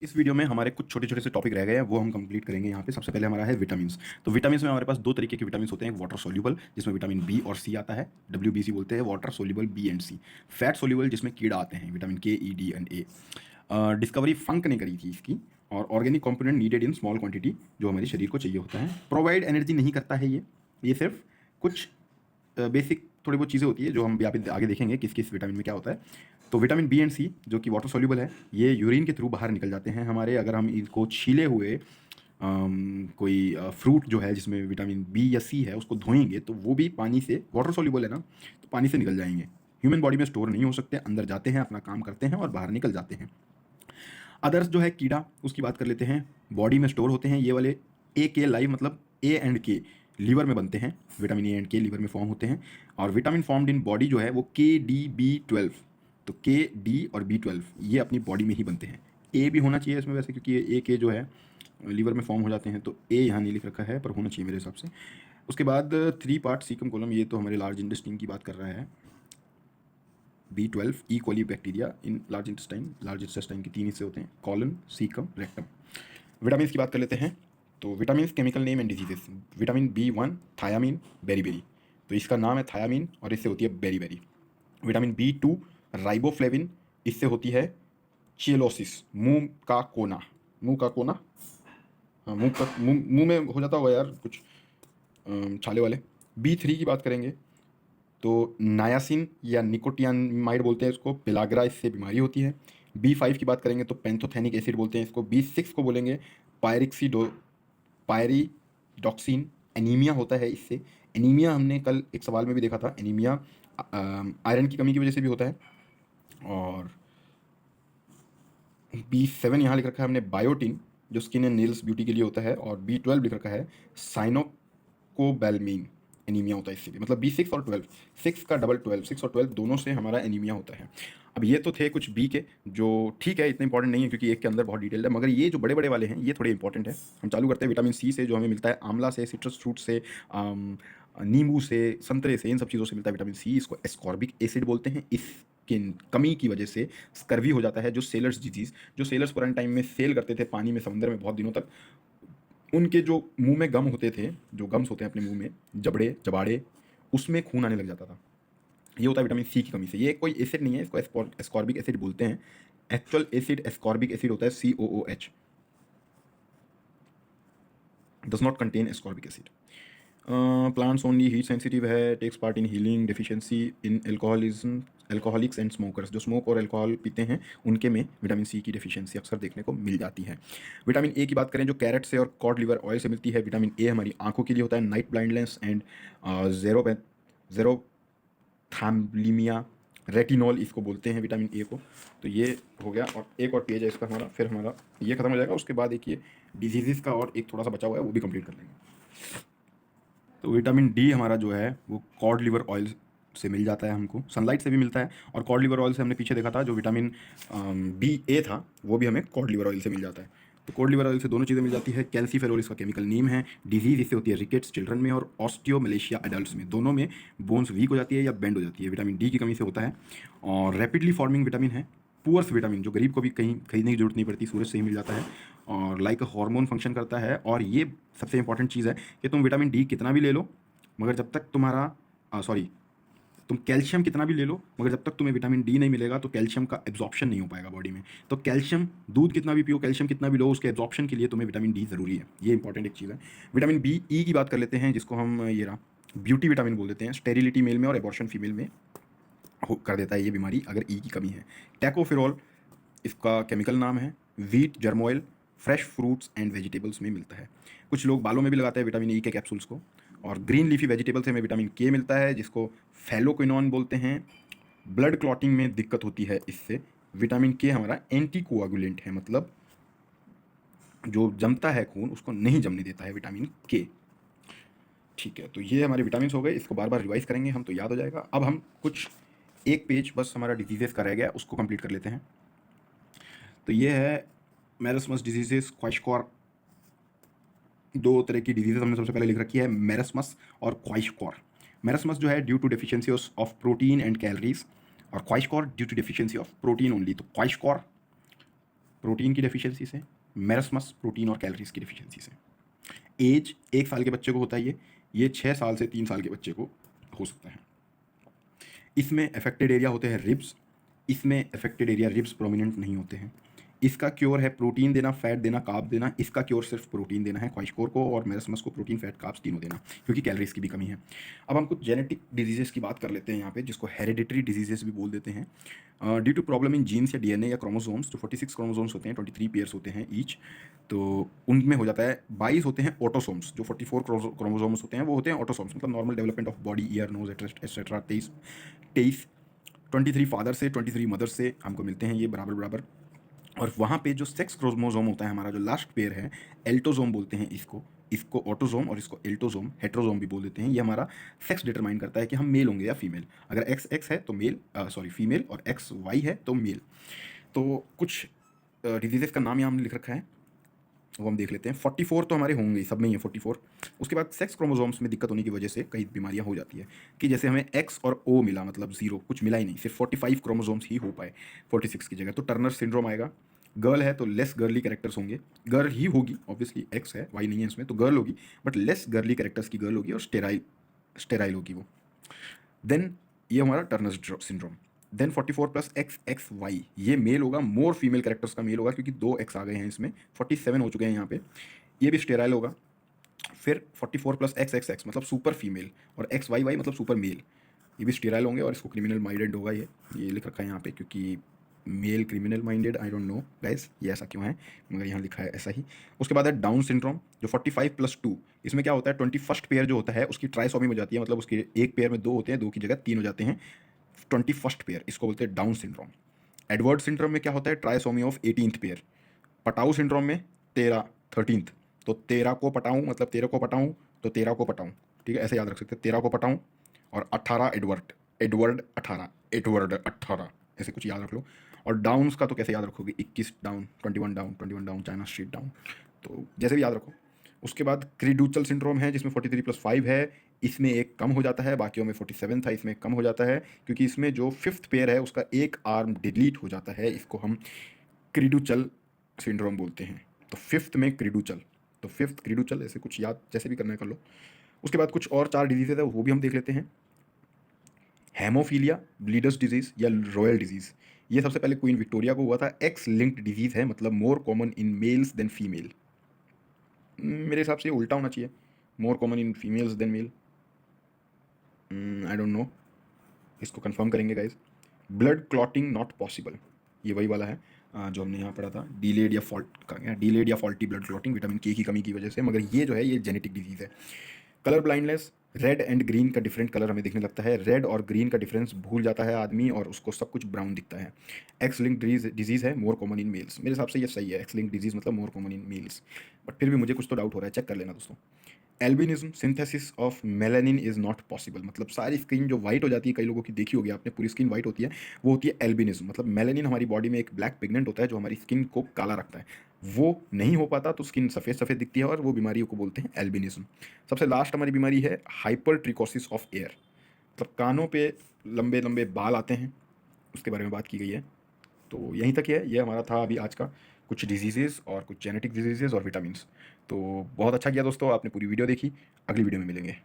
इस वीडियो में हमारे कुछ छोटे-छोटे से टॉपिक रह गए हैं, वो हम कंप्लीट करेंगे यहाँ पे। सबसे पहले हमारा है विटामिन्स। तो विटामिन्स में हमारे पास 2 तरीके के विटामिन्स होते हैं, एक वाटर सोल्यूबल जिसमें विटामिन बी और सी आता है, डब्ल्यूबीसी बोलते हैं, water soluble B and C. Fat soluble जिसमें कीड़ा आते हैं, vitamin K, E, D and A. Discovery Funk ने करी थी इसकी। और organic component needed in small quantity, जो हमारे शरीर को चाहिए होता है। प्रोवाइड एनर्जी नहीं करता है ये सिर्फ कुछ बेसिक थोड़ी बहुत चीज़ें होती है जो हम यहाँ पे आगे देखेंगे किस किस विटामिन में क्या होता है। तो विटामिन बी एंड सी जो कि वाटर सोल्यूबल है, ये यूरिन के थ्रू बाहर निकल जाते हैं हमारे। अगर हम इसको छीले हुए कोई फ्रूट जो है जिसमें विटामिन बी या सी है उसको धोएंगे तो वो भी पानी से, वाटर सोल्यूबल है ना, तो पानी से निकल जाएंगे। ह्यूमन बॉडी में स्टोर नहीं हो सकते, अंदर जाते हैं, अपना काम करते हैं और बाहर निकल जाते हैं। अदर्स जो है कीड़ा, उसकी बात कर लेते हैं। बॉडी में स्टोर होते हैं ये वाले ए के लाइव, मतलब ए एंड के लीवर में बनते हैं। विटामिन ए एंड के लीवर में फॉर्म होते हैं। और विटामिन फॉर्म्ड इन बॉडी जो है वो के डी बी 12, तो के डी और बी 12 ये अपनी बॉडी में ही बनते हैं। ए भी होना चाहिए इसमें वैसे, क्योंकि ए के जो है लीवर में फॉर्म हो जाते हैं, तो ए यहाँ नहीं लिख रखा है पर होना चाहिए मेरे हिसाब से। उसके बाद 3 पार्ट सीकम कोलम, ये तो हमारे लार्ज इंटेस्टाइन की बात कर रहा है। B12 E coli bacteria in large intestine के 3 हिस्से होते हैं, कॉलन, सीकम, रेक्टम। विटामिन की बात कर लेते हैं। तो vitamin chemical name and diseases. Vitamin B1 thiamine, beriberi, तो इसका नाम है थायामीन और इससे होती है बेरीबेरी। विटामिन B2 राइबोफ्लेविन, इससे होती है चिलोसिस, मुंह का कोना। मुंह का कोना, हाँ, मुंह में हो जाता होगा यार कुछ छाले वाले। B3 की बात करेंगे तो नायासिन या निकोटियामाइड बोलते हैं इसको, पेलाग्रा, इससे बीमारी होती है। B5 की बात करेंगे तो पेंथोथेनिक एसिड बोलते हैं इसको। B6 को बोलेंगे पायरिडॉक्सिन, एनीमिया होता है इससे। एनीमिया हमने कल एक सवाल में भी देखा था, एनीमिया आयरन की कमी की वजह से भी होता है। और B7 यहाँ लिख रखा है हमने बायोटिन, जो स्किन एंड नेल्स ब्यूटी के लिए होता है। और B12 लिख रखा है साइनोकोबैल्मिन, एनीमिया होता है इससे भी। मतलब B6 और 12, 6 का डबल 12, 6 और 12 दोनों से हमारा एनीमिया होता है। अब ये तो थे कुछ बी के, जो ठीक है इतने इंपॉर्टेंट नहीं है क्योंकि एक के अंदर बहुत डिटेल है, मगर ये जो बड़े बड़े वाले हैं ये थोड़े इंपॉर्टेंट है। हम चालू करते हैं विटामिन सी से, जो हमें मिलता है आंवला से, सिट्रस फ्रूट से, नींबू से, संतरे से, इन सब चीज़ों से मिलता है विटामिन सी। इसको एस्कॉर्बिक एसिड बोलते हैं। इसकी कमी की वजह से स्कर्वी हो जाता है, जो सेलर्स डिजीज़, जो सेलर्स पुराने टाइम में सेल करते थे पानी में, समुद्र में बहुत दिनों तक, उनके जो मुंह में गम होते थे, जो गम्स होते हैं अपने मुंह में, जबड़े जबाड़े, उसमें खून आने लग जाता था। ये होता है विटामिन सी की कमी से। ये कोई एसिड नहीं है, इसको एस्कॉर्बिक एसिड बोलते हैं। एक्चुअल एसिड एस्कॉर्बिक एसिड होता है COOH, does not contain ascorbic acid. Plants only heat sensitive है, takes part in healing deficiency in alcoholics and smokers, जो स्मोक और अल्कोहल पीते हैं उनके में विटामिन सी की डेफिशिएंसी अक्सर देखने को मिल जाती है। विटामिन ए की बात करें जो कैरेट से और कॉड लिवर ऑयल से मिलती है। विटामिन ए हमारी आंखों के लिए होता है, नाइट ब्लाइंडनेस एंड जेरोथैम्बलीमिया, रेटिनॉल इसको बोलते हैं विटामिन ए को। तो ये हो गया, और एक और पेज है इसका हमारा, फिर हमारा ये खत्म हो जाएगा। उसके बाद एक ये डिजीज़ का और एक थोड़ा सा बचा हुआ है, वो भी कंप्लीट कर लेंगे। तो विटामिन डी हमारा जो है वो कॉड लिवर ऑयल से मिल जाता है हमको, सनलाइट से भी मिलता है। और कॉड लिवर ऑयल से हमने पीछे देखा था जो विटामिन BA था, वो भी हमें कॉड लिवर ऑयल से मिल जाता है। तो कॉड लिवर ऑयल से दोनों चीज़ें मिल जाती है। कैल्सीफेरोल इसका केमिकल नेम है। डिजीज़ इससे होती है रिकेट्स चिल्ड्रन में, और ऑस्टियोमलेशिया एडल्ट्स में, दोनों में बोन्स वीक हो जाती है या बेंड हो जाती है, विटामिन डी की कमी से होता है। और रैपिडली फॉर्मिंग विटामिन है। पुअर्स विटामिन, जो गरीब को भी कहीं खरीदने की जरूरत नहीं पड़ती, सूरज से ही मिल जाता है। और लाइक हार्मोन फंक्शन करता है। और ये सबसे इंपॉर्टेंट चीज़ है कि तुम विटामिन डी कितना भी ले लो, मगर जब तक तुम्हारा तुम कैल्शियम कितना भी ले लो, मगर जब तक तुम्हें विटामिन डी नहीं मिलेगा तो कैल्शियम का एब्जॉर्प्शन नहीं हो पाएगा बॉडी में। तो कैल्शियम, दूध कितना भी पियो, कैल्शियम कितना भी लो, उसके एब्जॉर्प्शन के लिए तुम्हें विटामिन डी ज़रूरी है। ये इंपॉर्टेंट एक चीज़ है। विटामिन बी ई की बात कर लेते हैं, जिसको हम ये रहा ब्यूटी विटामिन बोल देते हैं। स्टेरिलिटी मेल में और एबॉर्शन फीमेल में कर देता है ये बीमारी अगर ई की कमी है। टैकोफेरोल इसका केमिकल नाम है। Wheat germ oil fresh fruits and vegetables में मिलता है। कुछ लोग बालों में भी लगाते हैं विटामिन ई के कैप्सूल्स को। और ग्रीन लीफी वेजिटेबल से हमें विटामिन के मिलता है, जिसको फैलोक्विनोन बोलते हैं। ब्लड क्लॉटिंग में दिक्कत होती है इससे। विटामिन के हमारा एंटी कोआगुलेंट है, मतलब जो जमता है खून उसको नहीं जमने देता है विटामिन के। ठीक है, तो ये हमारे विटामिन हो गए। इसको बार बार रिवाइज करेंगे हम तो याद हो जाएगा। अब हम कुछ एक पेज बस हमारा डिजीजेस का रह गया, उसको कंप्लीट कर लेते हैं। तो ये है मेरस्मस डिजीजेस, क्वाइशक्वार। दो तरह की डिजीजेस हमने सबसे पहले लिख रखी है, मेरस्मस और क्वाइशक्वार। मेरस्मस जो है due to deficiency of protein and calories, और kwashiorkor due to deficiency of protein only. तो क्वाइशक्वार प्रोटीन की डेफिशिएंसी से, मेरस्मस प्रोटीन और कैलोरीज की डेफिशिएंसी से। एज 1 साल के बच्चे को होता है ये 6 साल से 3 साल के बच्चे को हो सकता है। इसमें अफेक्टेड एरिया होते हैं रिब्स, इसमें अफेक्टेड एरिया रिब्स प्रोमिनेंट नहीं होते हैं। इसका क्योर है प्रोटीन देना, फैट देना, कार्ब देना। इसका क्योर सिर्फ प्रोटीन देना है, क्वाइशकोर को और मेरस्मस को प्रोटीन, फैट, कार्ब्स तीनों देना, क्योंकि कैलोरीज की भी कमी है। अब हम कुछ जेनेटिक डिजीजेस की बात कर लेते हैं यहाँ पे, जिसको हेरिडिटरी डिजीजेस भी बोल देते हैं। Due to problem in genes या डीएनए या क्रोमोसोम्स, जो 46 क्रोमोसोम्स होते हैं, 23 पेयर्स होते हैं ईच, तो उनमें हो जाता है 22 होते हैं ऑटोसोम्स। जो 44 क्रोमोसोम्स होते हैं वो होते हैं ऑटोसोम्स, मतलब normal development of body, ear, nose etcetera. 23 23 father से 23 मदर से हमको मिलते हैं ये बराबर बराबर। और वहाँ पे जो सेक्स क्रोमोसोम होता है हमारा, जो लास्ट पेयर है, एल्टोसोम बोलते हैं इसको। इसको ऑटोसोम और इसको एल्टोसोम, हेट्रोसोम भी बोल देते हैं। ये हमारा सेक्स डिटरमाइन करता है कि हम मेल होंगे या फीमेल। अगर एक्स एक्स है तो मेल, सॉरी फीमेल, और एक्स वाई है तो मेल। तो कुछ डिजीजेस का नाम यहाँ हमने लिख रखा है, वो हम देख लेते हैं। 44 तो हमारे होंगे, सब में ही है 44। उसके बाद सेक्स क्रोमोसोम्स में दिक्कत होने की वजह से कई बीमारियां हो जाती है, कि जैसे हमें एक्स और ओ मिला, मतलब 0, कुछ मिला ही नहीं, सिर्फ 45 क्रोमोसोम्स ही हो पाए 46 की जगह, तो टर्नर सिंड्रोम आएगा। गर्ल है तो लेस गर्ली कैरेक्टर्स होंगे, गर्ल ही होगी ऑब्वियसली, एक्स है वाई नहीं है इसमें, तो गर्ल होगी, बट लेस गर्ली कैरेक्टर्स की गर्ल होगी, और स्टेराइल होगी वो। देन ये हमारा Turner syndrome. Then 44 plus X X Y, ये मेल होगा, मोर फीमेल कैरेक्टर्स का मेल होगा, क्योंकि 2 एक्स आ गए हैं इसमें, 47 हो चुके हैं यहाँ पे। ये भी स्टेराइल होगा। फिर 44 प्लस एक्स एक्स एक्स मतलब सुपर फीमेल, और एक्स वाई वाई मतलब सुपर मेल, ये भी स्टेराइल होंगे, और इसको क्रिमिनल माइंडेड होगा। ये लिख रखा है यहाँ पे, क्योंकि male criminal minded, I don't know guys ये ऐसा क्यों है, मगर यहाँ लिखा है ऐसा ही। उसके बाद है डाउन सिंड्रोम, जो 45 प्लस 2, इसमें क्या होता है, 21st पेयर जो होता है उसकी ट्राइसोमी हो जाती है, मतलब उसके एक पेयर में 2 होते हैं, 2 की जगह 3 हो जाते हैं, 21st पेयर, इसको बोलते हैं डाउन सिंड्रोम। एडवर्ड सिंड्रोम में क्या होता है, trisomy of 18th pair. Patau syndrome में 13th, तो 13 को पटाऊँ मतलब 13 को पटाऊँ तो 13 को पटाऊँ, ठीक है, ऐसे याद रख सकते हैं, 13 को पटाऊँ, और 18 एडवर्ड 18, ऐसे कुछ याद रख लो। और डाउन्स का तो कैसे याद रखोगे, 21 down, 21 down, China street down, तो जैसे भी याद रखो। उसके बाद क्रीडूचल सिंड्रोम है, जिसमें 43 प्लस 5 है, इसमें एक कम हो जाता है, बाकियों में 47 था, इसमें कम हो जाता है, क्योंकि इसमें जो 5th पेयर है उसका एक आर्म डिलीट हो जाता है, इसको हम क्रीडूचल सिंड्रोम बोलते हैं। तो 5th में क्रीडूचल, तो 5th क्रीडूचल, ऐसे कुछ याद जैसे भी करना है कर लो। उसके बाद कुछ और 4 डिजीज़ है, वो भी हम देख लेते हैं। हेमोफीलिया, ब्लीडर्स डिजीज़ या रॉयल डिजीज़, ये सबसे पहले क्वीन विक्टोरिया को हुआ था। एक्स लिंक्ड डिजीज़ है, मतलब more common in males than female. मेरे हिसाब से ये उल्टा होना चाहिए, more common in females than male, I don't know, इसको कंफर्म करेंगे guys. Blood clotting not possible, ये वही वाला है जो हमने यहाँ पढ़ा था, डिलेड या फॉल्टी ब्लड क्लॉटिंग, विटामिन के की कमी की वजह से, मगर ये जो है ये जेनेटिक डिजीज़ है। Colour blindness, red and green का डिफरेंट कलर हमें दिखने लगता है, रेड और ग्रीन का डिफरेंस भूल जाता है आदमी, और उसको सब कुछ ब्राउन दिखता है। एक्स लिंक डिजीज़ है, मोर कॉमन इन मेल्स, मेरे हिसाब से ये सही है, एक्स लिंक डिजीज़ मतलब more common in mails, but फिर भी मुझे कुछ तो डाउट हो रहा है, चेक कर लेना दोस्तों। Albinism, synthesis of melanin is not possible, मतलब सारी स्किन जो वाइट हो जाती है, कई लोगों की देखी होगी आपने, पूरी स्किन वाइट होती है, वो होती है एल्बिनिज्म। मतलब मेलानिन हमारी बॉडी में एक ब्लैक पिगमेंट होता है जो हमारी स्किन को काला रखता है, वो नहीं हो पाता तो स्किन सफ़ेद सफ़ेद दिखती है, और वो बीमारी को बोलते हैं एल्बिनिज्म। सबसे लास्ट हमारी बीमारी है हाइपर ट्रिकोसिस ऑफ एयर, मतलब कानों पे लंबे लंबे बाल आते हैं, उसके बारे में बात की गई है। तो यहीं तक ही है, ये हमारा था अभी आज का कुछ डिजीज़ेज़ और कुछ जेनेटिक डिजीज़ेज़ और विटामिन्स। तो बहुत अच्छा किया दोस्तों, आपने पूरी वीडियो देखी, अगली वीडियो में मिलेंगे।